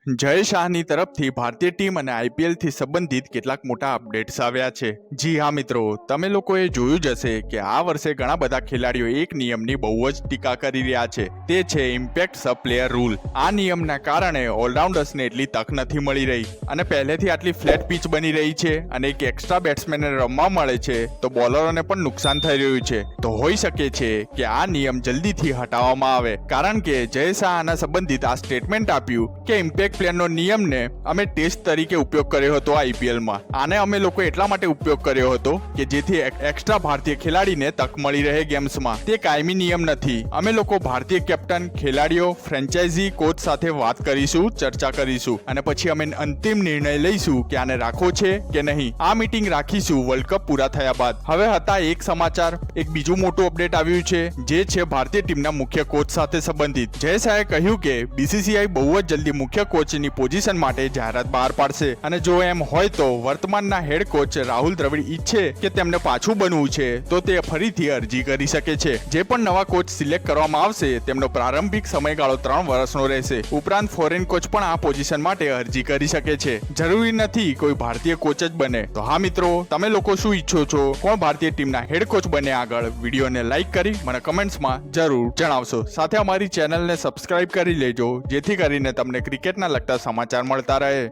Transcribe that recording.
જય શાહની તરફથી ભારતીય ટીમ અને આઈપીએલથી સંબંધિત કેટલાક મોટા અપડેટ્સ આવ્યા છે। જી હા મિત્રો, તમે લોકોએ જોયું જ હશે કે આ વર્ષે ઘણા બધા ખેલાડીઓ એક નિયમની બહુ જ ટીકા કરી રહ્યા છે, તે છે ઇમ્પેક્ટ સબ પ્લેયર રૂલ। આ નિયમના કારણે ઓલરાઉન્ડર્સને એટલી તક નથી મળી રહી અને પહેલેથી આટલી ફ્લેટ પિચ બની રહી છે અને એક એક્સ્ટ્રા બેટ્સમેનને રમવા મળે છે તો બોલરોને પણ નુકસાન થઈ રહ્યું છે। તો હોઈ શકે છે કે આ નિયમ જલ્દીથી હટાવવામાં આવે, કારણ કે જય શાહ આના સંબંધિત આ સ્ટેટમેન્ટ આપ્યું કે ઇમ્પેક્ટ પ્લેયરનો નિયમને અમે ટેસ્ટ તરીકે ઉપયોગ કર્યો હતો આઈપીએલમાં। આને અમે લોકો એટલા માટે ઉપયોગ કર્યો હતો કે જેથી એક્સ્ટ્રા ભારતીય ખેલાડીને તક મળી રહે ગેમ્સમાં। તે કાયમી નિયમ નથી। અમે લોકો ભારતીય કેપ્ટન, ખેલાડીઓ, ફ્રેન્ચાઇઝી કોચ સાથે વાત કરીશું, ચર્ચા કરીશું અને પછી અમે અંતિમ નિર્ણય લઈશું કે આને રાખવો છે કે નહીં। આ મીટિંગ રાખીશું વર્લ્ડ કપ પૂરા થયા બાદ। હવે હતા એક સમાચાર, એક બીજું મોટું અપડેટ આવ્યું છે જે છે ભારતીય ટીમના મુખ્ય કોચ સાથે સંબંધિત। જય શાહે કહ્યું કે બીસીસીઆઈ બહુ જ જલ્દી મુખ્ય કોચની પોઝિશન માટે જાહેરાત બહાર પાડશે અને જો એમ હોય તો વર્તમાનના હેડ કોચ રાહુલ દ્રવિડ ઈચ્છે કે તેમને પાછું બનવું છે તો તે ફરીથી અરજી કરી શકે છે। જે પણ નવા કોચ સિલેક્ટ કરવામાં આવશે તેમનો પ્રારંભિક સમયગાળો 3 વર્ષનો રહેશે। ઉપરાંત ફોરેન કોચ પણ આ પોઝિશન માટે અરજી કરી શકે છે। જરૂરી નથી કોઈ ભારતીય કોચ જ બને। તો હા મિત્રો, તમે લોકો શું ઈચ્છો છો? કોણ ભારતીય ટીમના હેડ કોચ બને આગળ? વિડીયોને લાઈક કરી મને કમેન્ટ્સમાં જરૂર જણાવશો। સાથે અમારી ચેનલને સબસ્ક્રાઇબ કરી લેજો જેથી કરીને તમને ક્રિકેટના લગતા સમાચાર મળતા રહે।